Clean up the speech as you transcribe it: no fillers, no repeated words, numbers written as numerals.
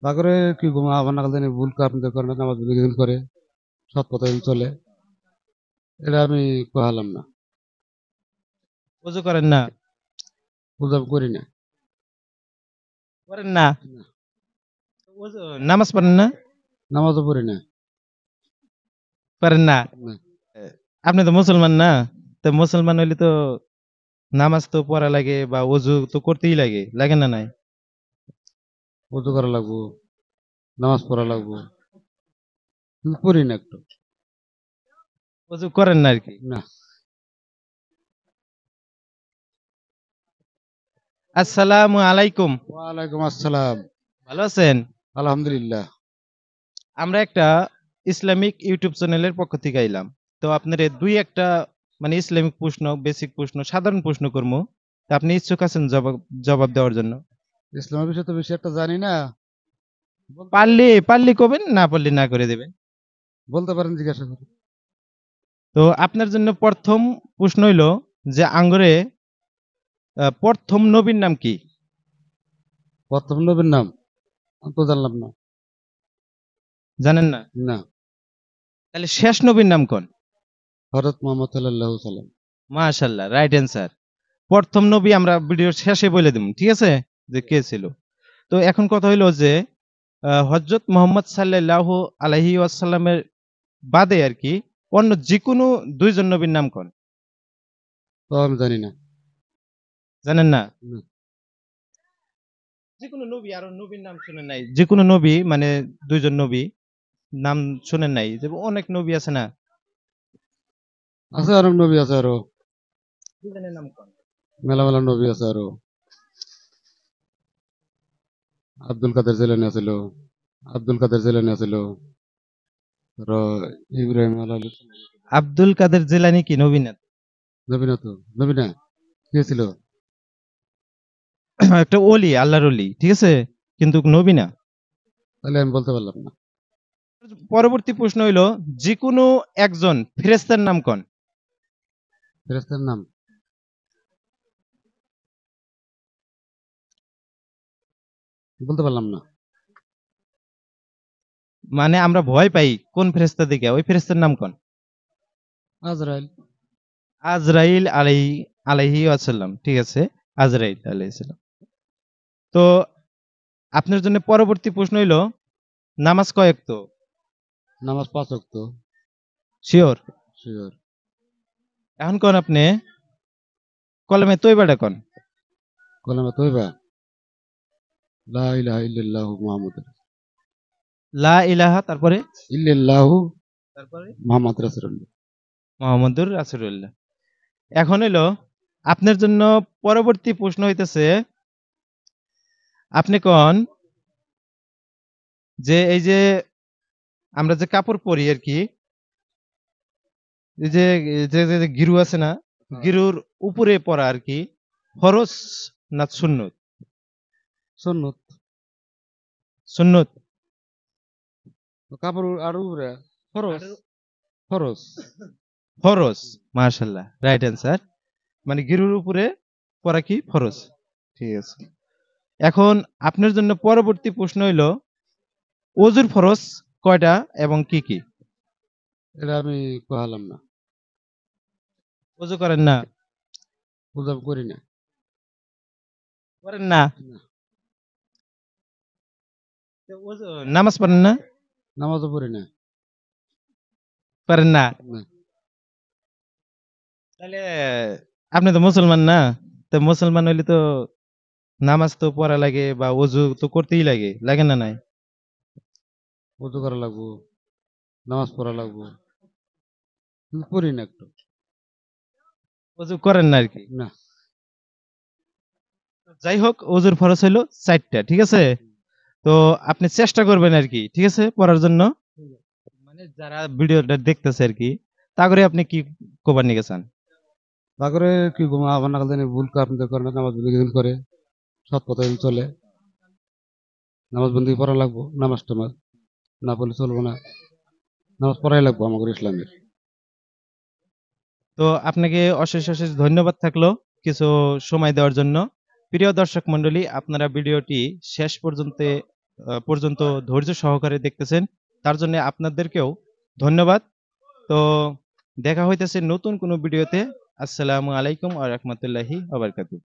তারপরে কি ঘুমা আবার নাকাল জানি ভুল আপনাদের করে না, নামাজ বিঘিন করে, সৎ পথে চলে, এটা আমি কহালাম না। ওযু করেন না? পূজা করি না। করেন না? না, ওযু নামাজ পড়েন না? নামাজও পড়ি না। পারেন না? না, এ আপনি তো মুসলমান না? তো মুসলমান হইলে তো নামাজ তো পড়া লাগে বা ওযু তো করতেই লাগে। লাগে না নাই? ওযু করা লাগবো, নামাজ পড়া লাগবো, কিন্তু পড়ি না একটু। ওযু করেন না আরকি। না। আসসালামু আলাইকুম। ওয়ালাইকুম আসসালাম। ভালো আছেন? আলহামদুলিল্লাহ। আমরা একটা ইসলামিক ইউটিউব চ্যানেলের পক্ষ থেকে আইলাম। তো আপনারে ২-১ টা মানে ইসলামিক প্রশ্ন, বেসিক প্রশ্ন, সাধারণ প্রশ্ন করমু। তা আপনি ইচ্ছুক আছেন জবাব জবাব দেওয়ার জন্য? ইসলামের বিষয়ে তো বেশি একটা জানি না। বলতে পারেন, পারলে কবেন, না পারলে না করে দেবেন। বলতে পারেন, জিজ্ঞাসা করেন। তো আপনার জন্য ১ম প্রশ্ন হইলো যে আঙ্গরে ১ম নবীর নাম কি? প্রথম নবীর নাম আমি তো জানলাম না। জানেন না? না। তাহলে শেষ নবীর নাম কোন? হযরত মুহাম্মদ সাল্লাল্লাহু সাল্লাম। মাশাআল্লাহ, রাইট অ্যান্সার। ১ম নবী আমরা ভিডিওর শেষে বলে দিমু। ঠিক আছে? যে কে ছিল। তো এখন কথা হইলো যে হযরত মুহাম্মদ সাল্লাল্লাহু আলাইহি ওয়াসাল্লামের বাদে আরকি অন্য যেকোনো ২ জন নবীর নাম কোন? তো আমি জানি না। জানেন না? না। যেকোনো নবী, আরো নবীর নাম শুনেন নাই? যেকোনো নবী মানে ২ জন নবী নাম শুনেন নাই? যে অনেক নবী আছে না? আছে, অনেক নবী আছে আরো। ২ জনের নাম কোন? মেলা মেলা নবী আছে আরো। আব্দুল কাদের জিলানী আছিল, আব্দুল কাদের জিলানী আছিল, আর ইব্রাহিম আলাইহিস আব্দুল কাদের জিলানী কি নবী না? নবী না তো? নবী না, কে ছিল? একটা ওলি, আল্লাহর ওলি। ঠিক আছে? কিন্তু নবী না। তাহলে আমি বলতে পারলাম না। পরবর্তী প্রশ্ন হইল যেকোনো একজন ফেরেশতার নাম কোন? ফেরেশতার নাম বলতে পারলাম না। মানে আমরা ভয় পাই কোন ফেরেশতা দেখে? ওই ফেরেশতার নাম কোন? আজরাইল। আজরাইল আলাইহি ওয়াসাল্লাম। ঠিক আছে? আজরাইল আলাইহিস সালাম। তো আপনার জন্য পরবর্তী প্রশ্ন হইল নামাজ কয় ওয়াক্ত? নামাজ ৫ ওয়াক্ত। শিওর? শিওর। এখন কোন আপনি কলমে তৈবাটা কোন? কলেমা তৈবা, লা ইলাহা ইল্লাল্লাহু মুহাম্মাদুর লা ইলাহা তারপরে ইল্লাল্লাহু তারপরে মুহাম্মাদ রাসূলুল্লাহ। মুহাম্মদুর রাসূলুল্লাহ। এখন হইল আপনার জন্য পরবর্তী প্রশ্ন হইতেছে আপনি কোন যে এই যে আমরা যে কাপড় পরি আরকি, এই যে গিরু আছে না? গিরুর উপরে পরা আরকি ফরজ না সুন্নত? সুন্নত। সুন্নত। কাপড় আর উপরে ফরজ। ফরজ। ফরজ। মাশাআল্লাহ, রাইট অ্যান্সার। মানে গিরুর উপরে পরা কি ফরজ। ঠিক আছে। এখন আপনার জন্য পরবর্তী প্রশ্ন হইল অজুর ফরজ কয়টা এবং কি কি? এটা আমি কহালাম না। অজু করেন না? পূজা করি না। করেন না? না, তো নামাজ পড়েন না? নামাজও পড়ি না। পারেন না? না। তাহলে আপনি তো মুসলমান না? তো মুসলমান হইলে তো নামাজ তো পড়া লাগে বা অজু তো করতেই লাগে। লাগে না নাই? ওযু করা লাগবো, নামাজ পড়া লাগবো, কিন্তু পড়ি না একটু। অজু করেন না আরকি। না। যাই হোক অজুর ফরজ হইলো ৪ টা। ঠিক আছে? তো আপনি চেষ্টা করবেন আরকি। ঠিক আছে? পড়ার জন্য। মানে যারা ভিডিওটা দেখতেছে আরকি, তা করে আপনি কি কবার নিতে চান? তারপরে কি ঘুমা আবার নাকাল জানি ভুল আপনাদের করে না, নামাজ বিঘিন করে, সৎ পথে চলে, নামাজ বন্দি পড়া লাগবো, নামাজ টামাজ না পড়লে চলবো না, নামাজ পড়াই লাগবো আমাদের ইসলামের। তো আপনাকে অশেষ ধন্যবাদ থাকলো কিছু সময় দেওয়ার জন্য। প্রিয় দর্শক মণ্ডলী, আপনারা ভিডিওটি শেষ পর্যন্ত পর্যন্ত ধৈর্য সহকারে দেখতেছেন, তার জন্য আপনাদেরকেও ধন্যবাদ। তো দেখা হইতেছে নতুন কোনো ভিডিওতে। আসসালামু আলাইকুম ওয়া রাহমাতুল্লাহি ওয়া বারাকাতুহু।